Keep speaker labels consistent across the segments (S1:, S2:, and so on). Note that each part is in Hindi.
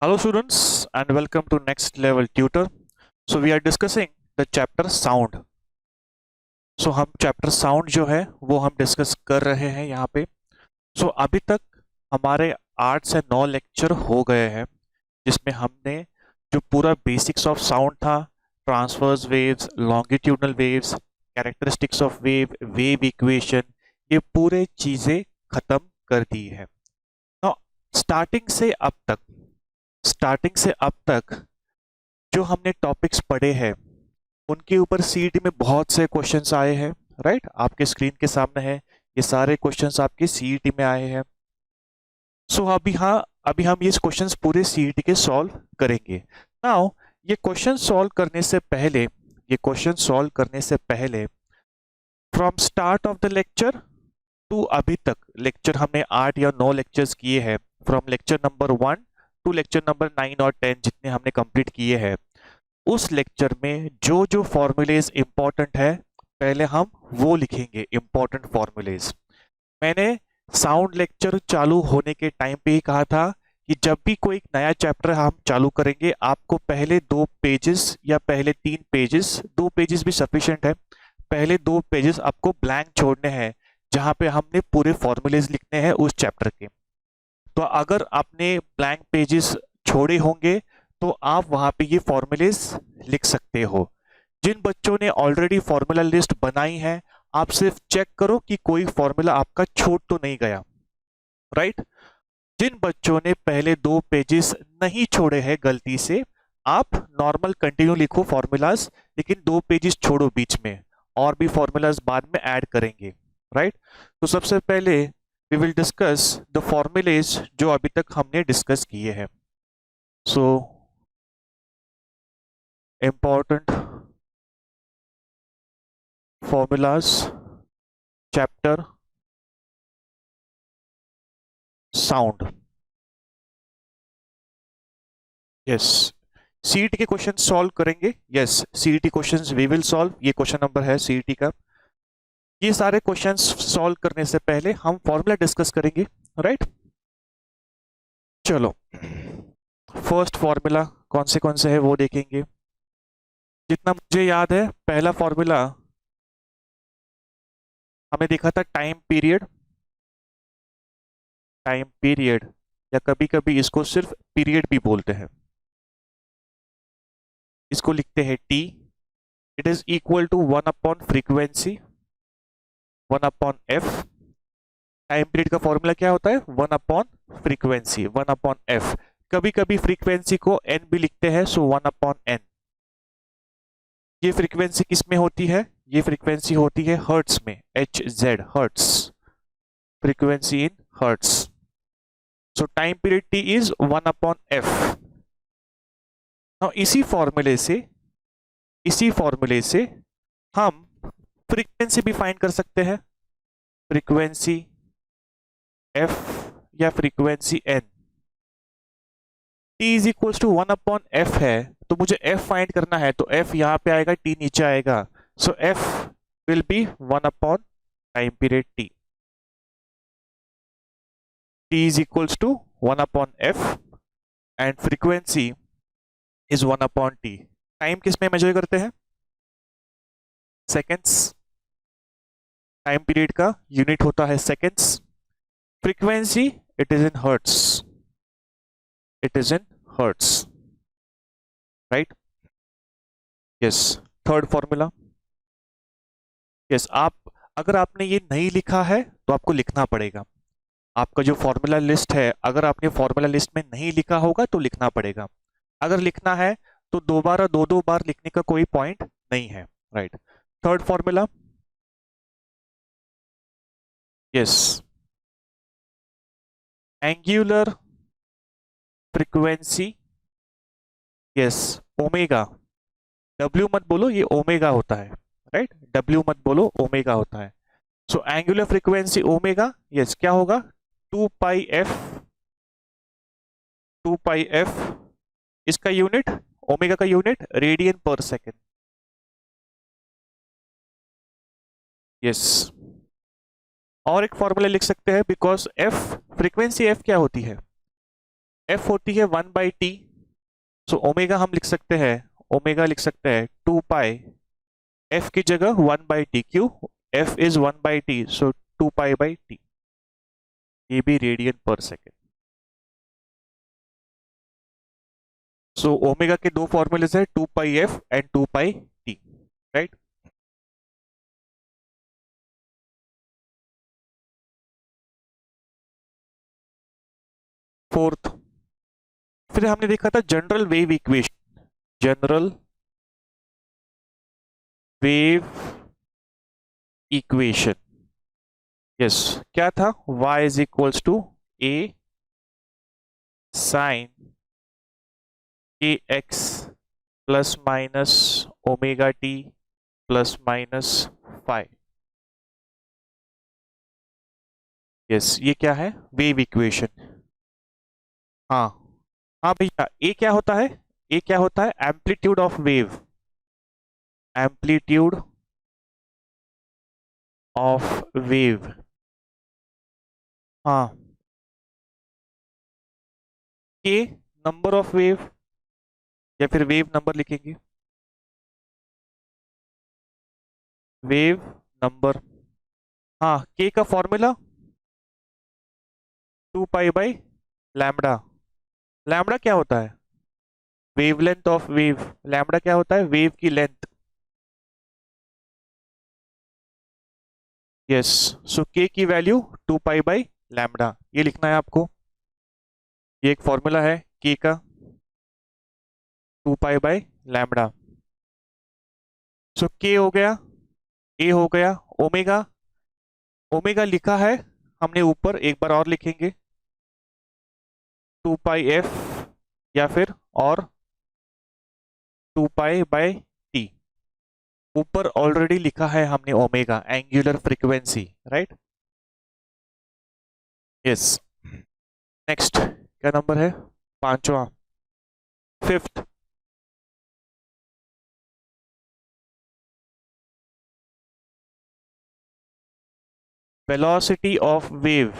S1: Hello students and welcome to Next Level Tutor. So we are discussing the chapter sound. So हम chapter sound जो है वो हम डिस्कस कर रहे हैं यहाँ पे. So अभी तक हमारे 8 से 9 लेक्चर हो गए हैं जिसमें हमने जो पूरा बेसिक्स ऑफ साउंड था, transverse waves, longitudinal waves, characteristics of wave, wave equation, ये पूरे चीजें खत्म कर दी है. Now, स्टार्टिंग से अब तक जो हमने टॉपिक्स पढ़े हैं उनके ऊपर सीईटी में बहुत से क्वेश्चंस आए हैं. राइट, आपके स्क्रीन के सामने है, ये सारे क्वेश्चंस आपके सीईटी में आए हैं. सो अभी हम ये क्वेश्चंस पूरे सीईटी के सॉल्व करेंगे. नाउ ये क्वेश्चन सॉल्व करने से पहले from start of the lecture to अभी तक लेक्चर हमने 8 या 9 लेक्चर्स किए हैं. From lecture number 1 to lecture number 9 और 10 जितने हमने कंप्लीट किए हैं, उस लेक्चर में जो जो फॉर्मूलेज इंपॉर्टेंट है पहले हम वो लिखेंगे. इंपॉर्टेंट फॉर्मूलेज मैंने साउंड लेक्चर चालू होने के टाइम पे ही कहा था कि जब भी कोई नया चैप्टर हम चालू करेंगे आपको पहले 2 पेजेस या पहले 3 पेजेस, 2 पेजेस भी सफिशिएंट है, पहले 2 पेजेस आपको ब्लैंक छोड़ने हैं जहां पे हमने पूरे फॉर्मूलेज लिखने हैं उस चैप्टर के. तो अगर आपने ब्लैंक पेजेस छोड़े होंगे तो आप वहां पे ये फॉर्मूलेज लिख सकते हो. जिन बच्चों ने ऑलरेडी फॉर्मूला लिस्ट बनाई है आप सिर्फ चेक करो कि कोई फॉर्मूला आपका छूट तो नहीं गया. राइट, जिन बच्चों ने पहले 2 पेजेस नहीं छोड़े हैं गलती से, आप नॉर्मल कंटिन्यू लिखो फॉर्मूलाज, लेकिन 2 पेजेस छोड़ो बीच में, और भी फॉर्मूलाज बाद में ऐड करेंगे. राइट, तो सबसे पहले we will discuss the formulae जो अभी तक हमने डिस्कस किए हैं. So important formulas chapter sound. Yes, CET के क्वेश्चन सॉल्व करेंगे. Yes, CET questions we will solve. ये क्वेश्चन नंबर है सीईटी का. ये सारे क्वेश्चंस सॉल्व करने से पहले हम फॉर्मूला डिस्कस करेंगे. राइट, चलो फर्स्ट फॉर्मूला कौन से है वो देखेंगे. जितना मुझे याद है पहला फॉर्मूला हमने देखा था टाइम पीरियड या कभी कभी इसको सिर्फ पीरियड भी बोलते हैं. इसको लिखते हैं T. It is equal to 1 upon frequency 1 upon F. Time period का फॉर्मूला क्या होता है? 1 अपॉन फ्रीक्वेंसी 1 अपॉन एफ. कभी कभी फ्रीक्वेंसी को एन भी लिखते हैं, सो 1 अपॉन एन. ये फ्रीक्वेंसी किस में होती है? ये फ्रीक्वेंसी होती है हर्ट्स में, H Z hertz, frequency in hertz. So time period T is 1 upon F. इसी फॉर्मूले से हम फ्रीक्वेंसी भी फाइंड कर सकते हैं. फ्रीक्वेंसी एफ या frequency N. T is equals to 1 upon F है, तो मुझे एफ फाइंड करना है, तो एफ यहां पे आएगा, टी नीचे आएगा. So F will be 1 upon time period T. T is equals to 1 upon F and frequency is 1 upon T. Time किस में मेजर करते हैं? सेकेंड्स. टाइम पीरियड का यूनिट होता है seconds. Frequency it is in hertz, right. Yes, third formula. Yes, अगर आपने ये नहीं लिखा है तो आपको लिखना पड़ेगा. आपका जो फॉर्मूला लिस्ट है, अगर आपने फॉर्मूला लिस्ट में नहीं लिखा होगा तो लिखना पड़ेगा. अगर लिखना है तो दोबारा दो बार लिखने का कोई पॉइंट नहीं है. Right, third formula. Yes, angular frequency. Yes, omega. W मत बोलो, ये ओमेगा होता है. राइट, डब्ल्यू मत बोलो, ओमेगा होता है. So angular frequency omega. Yes, क्या होगा? 2 पाई एफ. इसका यूनिट, ओमेगा का यूनिट रेडियन पर सेकेंड. यस, और एक फॉर्मूला लिख सकते हैं, बिकॉज एफ फ्रीक्वेंसी एफ क्या होती है? एफ होती है 1/t, सो ओमेगा हम लिख सकते हैं, ओमेगा लिख सकते हैं 2 पाई, एफ की जगह 1/t, क्यों, एफ इज 1/t, सो 2 पाई/t, ये भी रेडियन पर सेकेंड। सो ओमेगा के दो फॉर्मूलेज है, 2 pi F and 2 pi T, right. Fourth, फिर हमने देखा था general wave equation, general wave equation, yes, क्या था, y is equals to a sine के X plus minus omega T plus minus phi, yes, ये क्या है, वेव इक्वेशन। हाँ, हाँ भैया, ए क्या होता है, ए क्या होता है, amplitude of wave, amplitude of wave, हाँ, के नंबर ऑफ वेव, या फिर वेव नंबर लिखेंगे, वेव नंबर, हाँ, के का फॉर्मूला 2 पाई/लैम्बडा, लैम्बडा क्या होता है, वेवलेंथ ऑफ वेव, लैम्बडा क्या होता है, वेव की लेंथ, यस, सो के की वैल्यू 2 पाई/लैम्बडा, ये लिखना है आपको, ये एक फॉर्मूला है के का, 2 पाई/लैम्बडा, सो के हो गया, ए हो गया, ओमेगा, ओमेगा लिखा है हमने ऊपर, एक बार और लिखेंगे, 2 पाई एफ, या फिर और 2 पाई/टी, ऊपर ऑलरेडी लिखा है हमने omega, angular frequency, right, yes. Next क्या नंबर है, पांचवा, फिफ्थ, वेलोसिटी ऑफ वेव,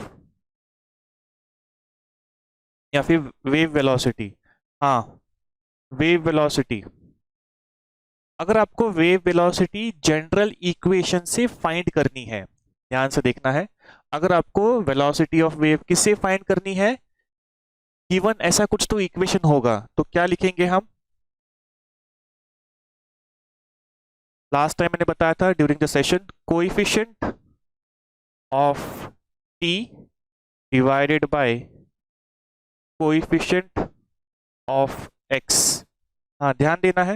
S1: या फिर वेव वेलोसिटी, हाँ, वेव वेलोसिटी, अगर आपको वेव वेलोसिटी जनरल इक्वेशन से फाइंड करनी है, ध्यान से देखना है, अगर आपको वेलोसिटी ऑफ वेव किससे फाइंड करनी है, गिवन ऐसा कुछ तो इक्वेशन होगा, तो क्या लिखेंगे हम, लास्ट टाइम मैंने बताया था during the session, coefficient of T divided by coefficient of x, हाँ ध्यान देना है,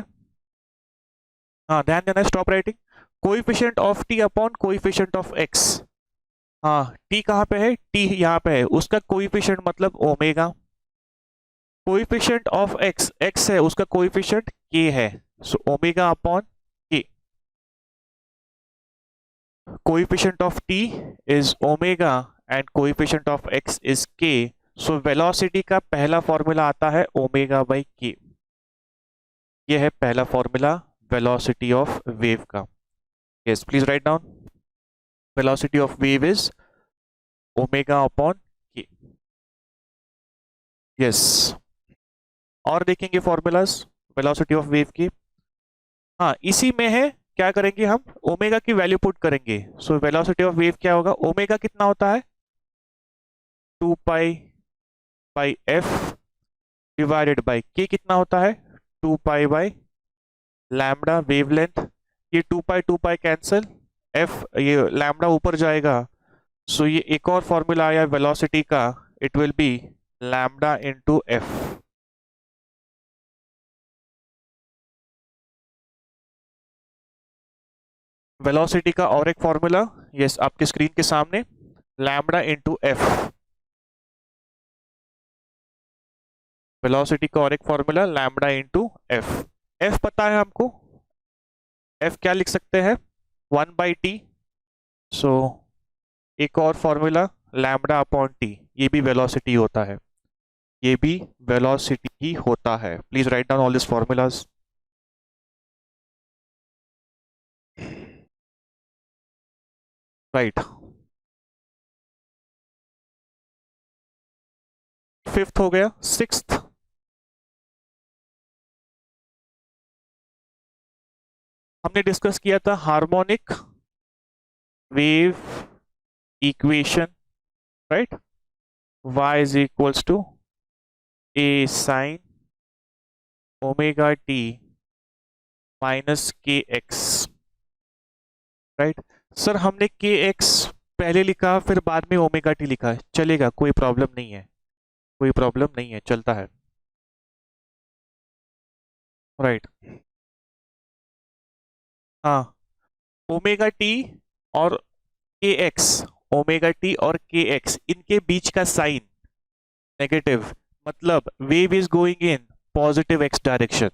S1: हाँ ध्यान देना है, stop writing, coefficient of T upon coefficient of x, हाँ, टी कहाँ पे है, टी यहाँ पे है, उसका कोएफिशिएंट मतलब omega, coefficient of x, x है, उसका कोएफिशिएंट के है, सो ओमेगा अपॉन के, coefficient of T is omega and coefficient of x is के, सो वेलोसिटी का पहला फॉर्मूला आता है ओमेगा/के, ये है पहला फॉर्मूला वेलोसिटी ऑफ वेव का, yes, please write down, velocity of wave is omega upon के, यस। और देखेंगे फॉर्मूलाज वेलोसिटी ऑफ वेव की, हाँ इसी में है, क्या करेंगे हम, ओमेगा की वैल्यू पुट करेंगे, सो वेलोसिटी ऑफ वेव क्या होगा, ओमेगा कितना होता है, 2 पाई/एफ डिवाइडेड बाई के कितना होता है, 2 पाई/लैम्बडा वेवलेंथ, ये 2 पाई कैंसिल, एफ ये लैम्बडा ऊपर जाएगा, सो ये एक और फॉर्मूला आया वेलोसिटी का, it will be lambda into F, velocity का और एक फॉर्मूला, यस, आपके स्क्रीन के सामने, लैम्बडा इंटू एफ, वेलोसिटी का और एक formula lambda into F, F पता है हमको, एफ क्या लिख सकते हैं, 1/t, सो एक और फॉर्मूला लैम्बडा अपॉन टी, ये भी वेलोसिटी होता है, ये भी वेलोसिटी ही होता है, please write down all this formulas, right. 5th हो गया। 6th, हमने डिस्कस किया था harmonic wave equation, right. y is equals to a sine omega T minus K X, right. Sir हमने के एक्स पहले लिखा फिर बाद में ओमेगा टी लिखा है, चलेगा, कोई प्रॉब्लम नहीं है, कोई प्रॉब्लम नहीं है, चलता है, राइट। हाँ, ओमेगा टी और के एक्स, ओमेगा टी और के एक्स इनके बीच का साइन नेगेटिव, मतलब wave is going in positive X direction.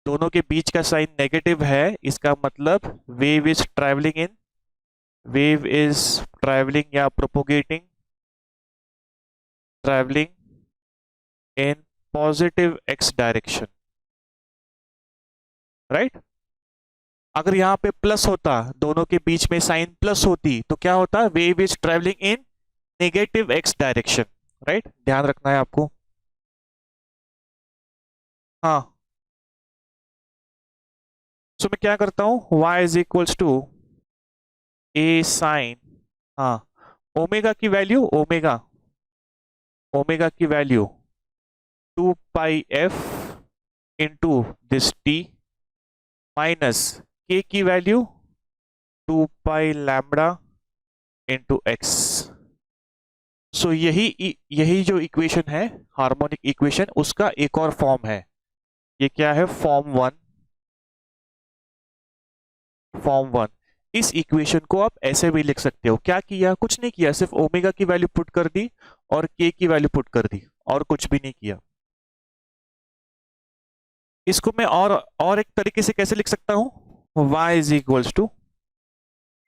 S1: दोनों के बीच का साइन नेगेटिव है, इसका मतलब wave is travelling in, wave is travelling या propagating, travelling in positive X direction, right. अगर यहाँ पे प्लस होता, दोनों के बीच में साइन प्लस होती, तो क्या होता, wave is travelling in negative x direction, right. ध्यान रखना है आपको। हाँ, सो मैं क्या करता हूं, y is equals to A sine, हाँ, ओमेगा की वैल्यू, ओमेगा, ओमेगा की value 2πf into this T minus K की value 2π lambda into X. So यही जो इक्वेशन है हार्मोनिक इक्वेशन, उसका एक और फॉर्म है। ये क्या है, फॉर्म वन, फॉर्म वन। इस इक्वेशन को आप ऐसे भी लिख सकते हो, क्या किया, कुछ नहीं किया, सिर्फ ओमेगा की वैल्यू पुट कर दी और के की वैल्यू पुट कर दी, और कुछ भी नहीं किया। इसको मैं और एक तरीके से कैसे लिख सकता हूं, y is equals to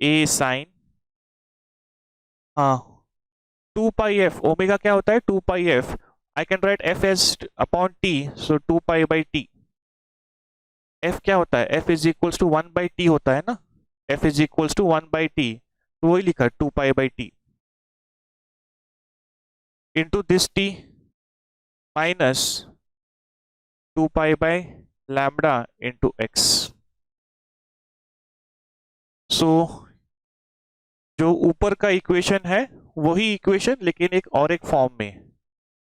S1: A sine, हाँ, 2πf, ओमेगा क्या होता है 2πf, I can write f as upon t, so 2π/t। f क्या होता है, f is equals to 1/t होता है ना, f is equals to 1/t, तो वही लिखा 2π/t into this t minus 2π lambda into X. So जो ऊपर का इक्वेशन है वही इक्वेशन, लेकिन एक फॉर्म में।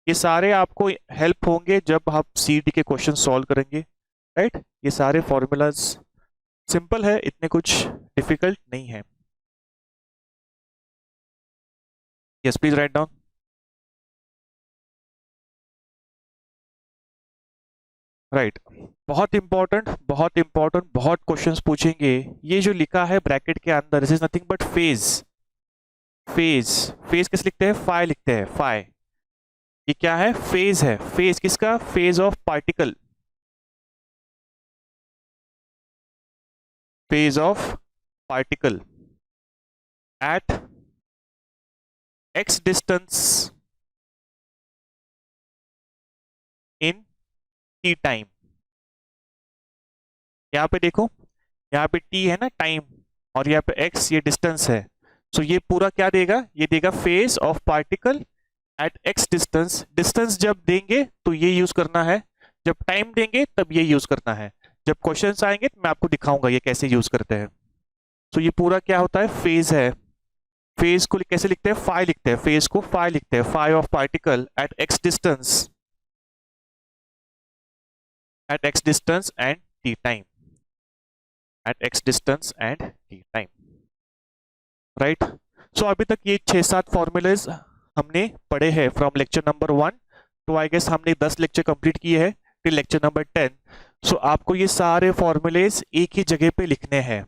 S1: ये सारे आपको हेल्प होंगे जब आप सीडी के क्वेश्चन सॉल्व करेंगे, राइट। ये सारे फॉर्मूलाज सिंपल है, इतने कुछ डिफिकल्ट नहीं है। Yes, please write down. Right, बहुत इंपॉर्टेंट, बहुत इंपॉर्टेंट, बहुत क्वेश्चंस पूछेंगे। ये जो लिखा है ब्रैकेट के अंदर, this is nothing but phase, phase, phase किस लिखते हैं, फाई लिखते हैं, फाई। ये क्या है, फेज है, फेज किसका, phase of particle, phase of particle at x distance in t time. यहाँ पे देखो, यहाँ पे t है ना टाइम, और यहाँ पे x ये डिस्टेंस है। सो ये पूरा क्या देगा, ये देगा phase of particle at x distance. Distance जब देंगे तो ये यूज करना है, जब टाइम देंगे तब ये यूज करना है। जब क्वेश्चंस आएंगे तो मैं आपको दिखाऊंगा ये कैसे यूज करते हैं। सो ये पूरा क्या होता है, फेज है। फेज को कैसे लिखते हैं, फाई लिखते हैं, फेज को फाई लिखते हैं, phi of particle at x distance, at x distance and t time, at x distance and t time, right. So अभी तक ये 6-7 फॉर्मूलेज हमने पढ़े हैं फ्रॉम लेक्चर नंबर 1, तो आई गेस हमने 10 लेक्चर कंप्लीट किए हैं टिल लेक्चर नंबर 10। सो आपको ये सारे फॉर्मूलेज एक ही जगह पे लिखने हैं,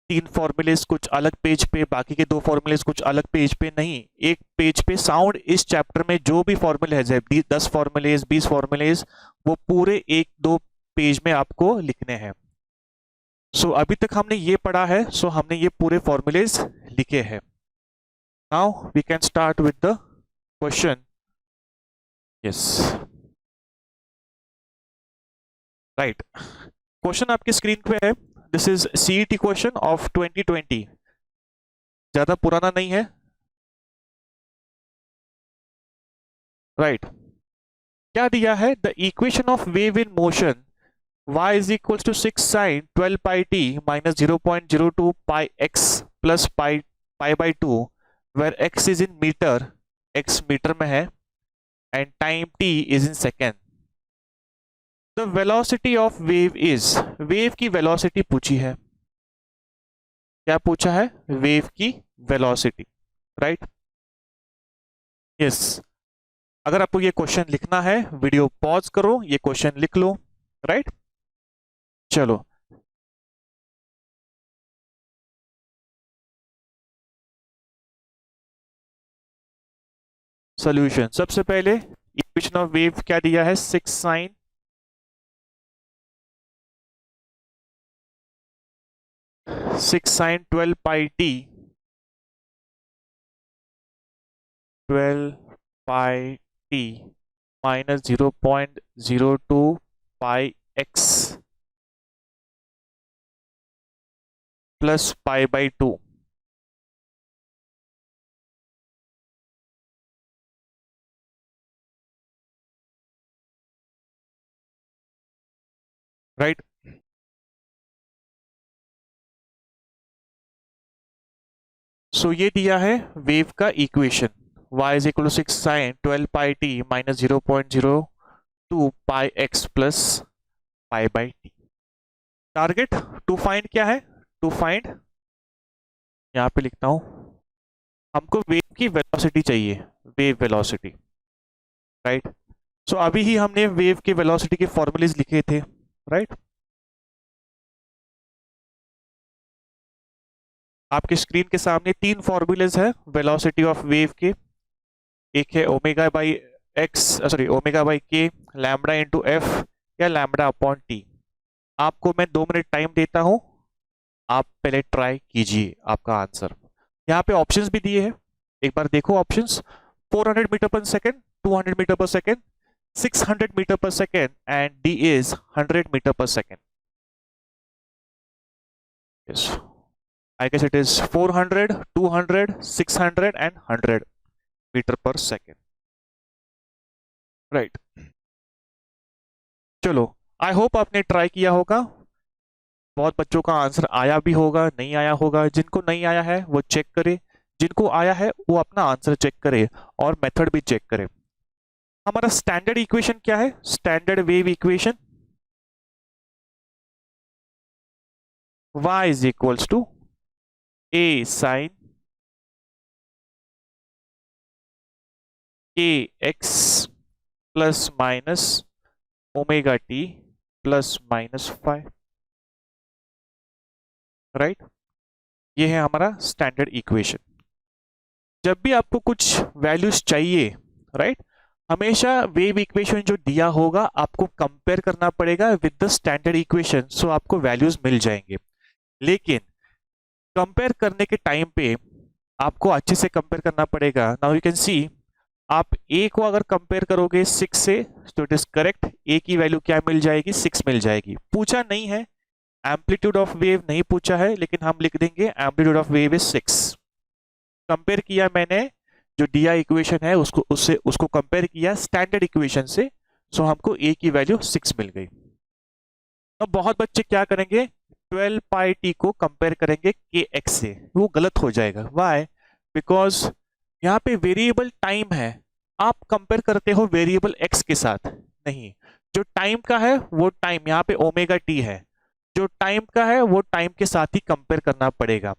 S1: 3 फॉर्मूलेज कुछ अलग पेज पे, बाकी के 2 फॉर्मूलेज कुछ अलग पेज पे नहीं, एक पेज पे। साउंड इस चैप्टर में जो भी फॉर्मूलेज है, 10 फॉर्मूलेज, 20 फॉर्मूलेज, वो पूरे 1-2 पेज में आपको लिखने हैं। सो अभी तक हमने ये पढ़ा है, सो हमने ये पूरे फॉर्मूलेज लिखे हैं। Now we can start with the question. Yes, right, question आपकी स्क्रीन पे है। This is CET question of 2020, ज्यादा पुराना नहीं है। राइट। क्या दिया है? The equation of wave in motion y is equals to 6 sin 12 pi t minus 0.02 pi x plus pi by 2 where x is in meter, x metre में है, and time t is in second. The velocity of wave is, wave की velocity पूछी है। क्या पूछा है? wave की velocity, right? Yes. अगर आपको ये क्वेश्चन लिखना है, वीडियो पॉज करो, ये क्वेश्चन लिख लो, राइट? चलो, सॉल्यूशन। सबसे पहले इक्वेशन ऑफ वेव क्या दिया है? 6 sine 12 pi t 12 pi t minus 0.02 pi x plus pi by 2, right? So ये दिया है वेव का equation, y is equal to 6 sine 12 pi t minus 0.02 pi x plus pi by t. Target to find क्या है? टू फाइंड, यहां पे लिखता हूं, हमको वेव की वेलोसिटी चाहिए, वेव वेलोसिटी, राइट? सो अभी ही हमने वेव के वेलोसिटी के फॉर्मूलेज लिखे थे, राइट? आपके स्क्रीन के सामने 3 फॉर्मूलेज है वेलोसिटी ऑफ वेव के। एक है omega by x, sorry omega by के, लैम्बडा इंटू एफ या लैम्बडा अपॉन टी। आपको मैं 2 मिनट टाइम देता हूं, आप पहले ट्राई कीजिए आपका आंसर। यहाँ पे ऑप्शंस भी दिए हैं, एक बार देखो options. 400 metre per second, 200 metre per second, 600 metre per second and D is 100 metre per second. Yes, I guess it is 400, 200, 600 and 100 metre per second, right? चलो, आई होप आपने ट्राई किया होगा। बहुत बच्चों का आंसर आया भी होगा, नहीं आया होगा। जिनको नहीं आया है वो चेक करे, जिनको आया है वो अपना आंसर चेक करे और मेथड भी चेक करे। हमारा स्टैंडर्ड इक्वेशन क्या है? Standard wave equation y is equals to a sin kx plus minus omega T plus minus 5, right? ये है हमारा स्टैंडर्ड इक्वेशन। जब भी आपको कुछ वैल्यूज चाहिए, राइट, हमेशा वेव इक्वेशन जो दिया होगा आपको कंपेयर करना पड़ेगा विद द स्टैंडर्ड इक्वेशन, सो आपको वैल्यूज मिल जाएंगे। लेकिन कंपेयर करने के टाइम पे आपको अच्छे से कंपेयर करना पड़ेगा। नाउ यू कैन सी, आप a को अगर कंपेयर करोगे 6 से तो इट इज करेक्ट, a की वैल्यू क्या मिल जाएगी? 6 मिल जाएगी। पूछा नहीं है, एम्पलीट्यूड ऑफ वेव नहीं पूछा है, लेकिन हम लिख देंगे amplitude of wave is 6। Compare किया मैंने, जो दिया इक्वेशन है उसको कंपेयर किया स्टैंडर्ड इक्वेशन से, सो हमको a की वैल्यू 6 मिल गई। अब बहुत बच्चे क्या करेंगे? 12 पाई टी को कंपेयर करेंगे kx से, वो गलत हो जाएगा। व्हाई? बिकॉज यहाँ पे वेरिएबल टाइम है, आप कंपेयर करते हो वेरिएबल x के साथ नहीं। जो टाइम का है वो टाइम, यहाँ पे ओमेगा टी है, जो टाइम का है वो टाइम के साथ ही कंपेयर करना पड़ेगा।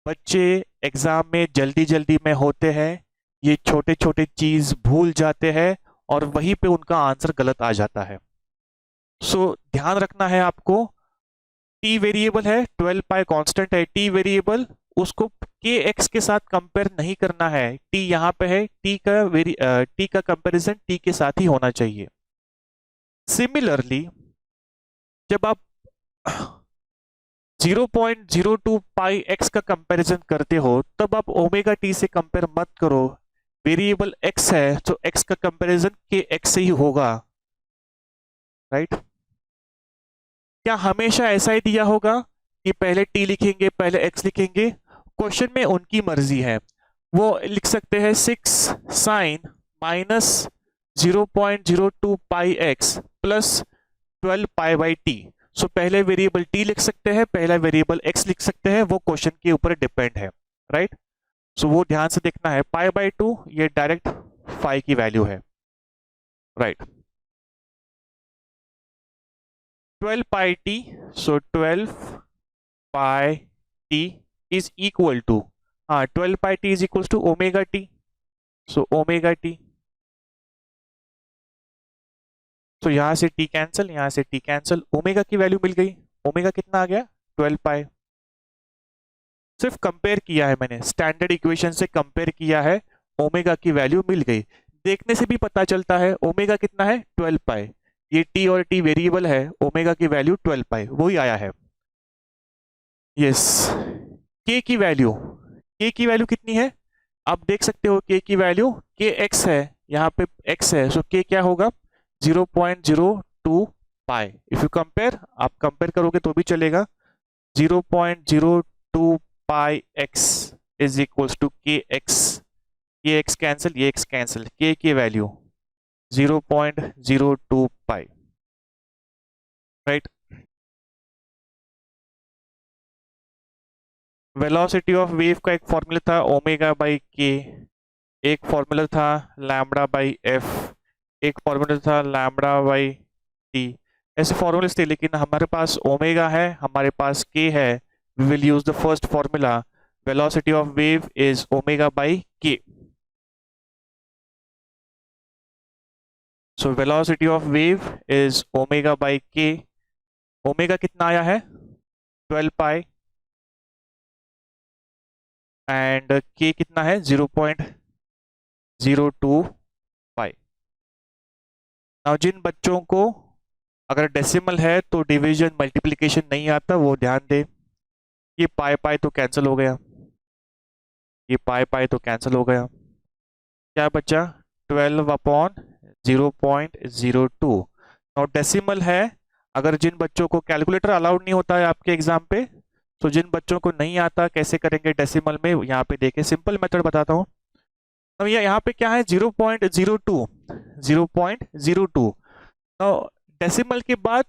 S1: बच्चे एग्जाम में जल्दी जल्दी में होते हैं, ये छोटे छोटे चीज भूल जाते हैं और वहीं पे उनका आंसर गलत आ जाता है। सो ध्यान रखना है आपको, टी वेरिएबल है, 12 पाई कांस्टेंट है, टी वेरिएबल, उसको के एक्स के साथ कंपेयर नहीं करना है। टी यहाँ पे है, टी का कंपैरिजन टी के साथ ही होना चाहिए। सिमिलरली जब आप 0.02 पाई एक्स का कंपैरिजन करते हो तब आप ओमेगा टी से कंपेयर मत करो। वेरिएबल एक्स है तो एक्स का कंपैरिजन के एक्स से ही होगा, राइट? क्या हमेशा ऐसा ही दिया होगा कि पहले टी लिखेंगे पहले एक्स लिखेंगे? क्वेश्चन में उनकी मर्जी है, वो लिख सकते हैं 6 sine minus 0.02 pi x plus 12 pi by t. So पहले वेरिएबल टी लिख सकते हैं, पहला वेरिएबल एक्स लिख सकते हैं, वो क्वेश्चन के ऊपर डिपेंड है, राइट। सो वो ध्यान से देखना है। पाई बाई 2 ये डायरेक्ट फाई की वैल्यू है, right. 12 pi t, so 12 pi t is equal to, हाँ 12 pi t is equal to omega t. So omega t, तो यहां से टी कैंसिल, यहां से टी कैंसिल, ओमेगा की वैल्यू मिल गई। ओमेगा कितना आ गया? 12 पाई। सिर्फ कंपेयर किया है मैंने, स्टैंडर्ड इक्वेशन से कंपेयर किया है, ओमेगा की वैल्यू मिल गई। देखने से भी पता चलता है ओमेगा कितना है? 12 पाई। ये टी और टी वेरिएबल है, ओमेगा की वैल्यू 12 पाई वही आया है। यस, के की वैल्यू, के की वैल्यू कितनी है आप देख सकते हो। के की वैल्यू, के एक्स है, यहाँ पे एक्स है, सो के क्या होगा? 0.02 पाई। इफ यू कंपेयर, आप कंपेयर करोगे तो भी चलेगा। 0.02 pi x is equals to के एक्स। ये एक्स कैंसिल, ये एक्स कैंसिल, के की value 0.02 pi, right. Velocity of wave का एक फॉर्मूला था ओमेगा बाई के, एक फॉर्मूला था लैम्बडा बाई एफ, एक फॉर्मूला था लैम्बडा बाई टी। ऐसे फॉर्मूले थे, लेकिन हमारे पास ओमेगा है, हमारे पास के है। We will use the first formula, velocity of wave is omega by k. So velocity of wave is omega by k. Omega कितना आया है? 12 पाई, एंड के कितना है? 0.02 पाई। नाउ जिन बच्चों को अगर डेसिमल है तो डिवीजन मल्टीप्लिकेशन नहीं आता, वो ध्यान दे। ये पाई पाई तो कैंसिल हो गया, ये पाई पाई तो कैंसिल हो गया, क्या बचा? 12 अपॉन 0.02। और डेसिमल है, अगर जिन बच्चों को कैलकुलेटर अलाउड नहीं होता है आपके एग्जाम पे, तो जिन बच्चों को नहीं आता कैसे करेंगे डेसिमल में, यहाँ पे देखें सिंपल मेथड बताता हूँ। तो ये यहाँ पे क्या है? 0.02, 0.02। तो डेसिमल के बाद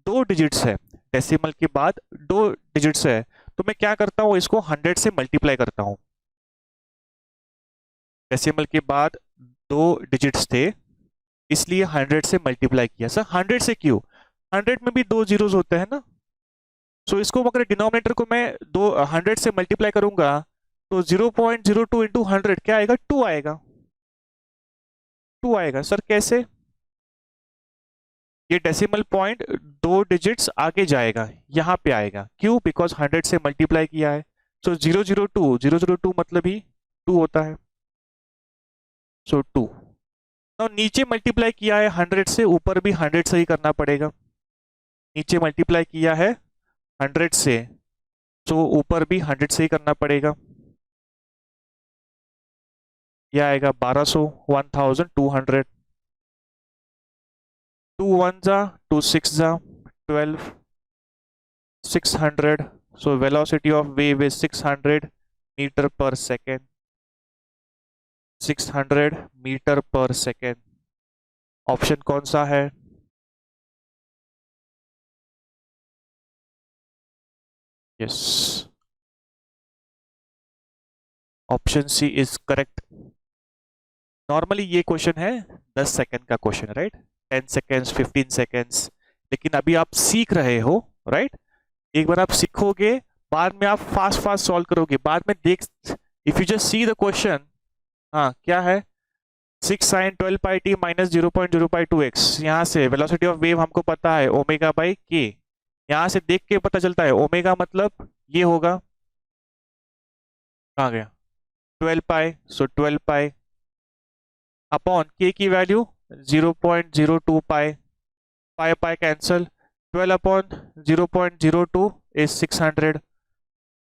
S1: दो डिजिट्स है, डेसिमल के बाद दो डिजिट्स है, तो मैं क्या करता हूँ, इसको 100 से मल्टीप्लाई करता हूँ। डेसिमल के बाद दो डिजिट्स थे, इसलिए 100 से मल्टीप्लाई किया। सर 100 से क्यों? 100 में भी दो जीरोस होते हैं ना, सो इसको अगर डिनोमिनेटर को मैं 100 से मल्टीप्लाई करूंगा तो 0.02 इंटू 100 क्या आएगा? 2 आएगा, 2 आएगा। सर कैसे? ये डेसिमल पॉइंट दो डिजिट्स आगे जाएगा, यहां पे आएगा, क्यों? बिकॉज 100 से मल्टीप्लाई किया है। सो 002 मतलब ही 2 होता है, सो 2। तो नीचे मल्टीप्लाई किया है 100 से, ऊपर भी 100 से ही करना पड़ेगा। नीचे मल्टीप्लाई किया है 100 से, तो ऊपर भी 100 से ही करना पड़ेगा। यह आएगा 1200, 1200। 2 1 जा, 2 6 जा, 12, 600। So velocity of wave is 600 meter per second, 600 metre per second. Option कौन सा है? Yes, option C is correct. Normally ये क्वेश्चन है 10 सेकेंड का क्वेश्चन, राइट? 10 सेकेंड्स, 15 सेकेंड्स, लेकिन अभी आप सीख रहे हो, राइट? एक बार आप सीखोगे, बाद में आप फास्ट फास्ट सॉल्व करोगे, बाद में देख, if you just see the question, हाँ क्या है? 6 sin 12 pi t minus 0.052 x. यहाँ से वेलोसिटी ऑफ वेव हमको पता है ओमेगा बाई के, यहाँ से देख के पता चलता है ओमेगा मतलब ये होगा, कहाँ गया? 12 पाई, सो 12 पाई अपॉन के की value 0.02 pi, pi pi cancel, 12 upon 0.02 is 600।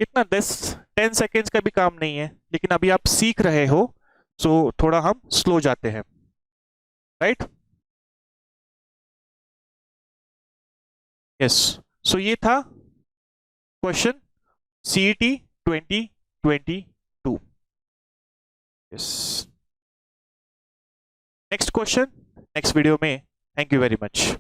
S1: इतना 10 सेकेंड्स का भी काम नहीं है, लेकिन अभी आप सीख रहे हो, सो थोड़ा हम स्लो जाते हैं, राइट? यस, सो ये था question CET 2022। Yes, next question next video में। Thank you very much.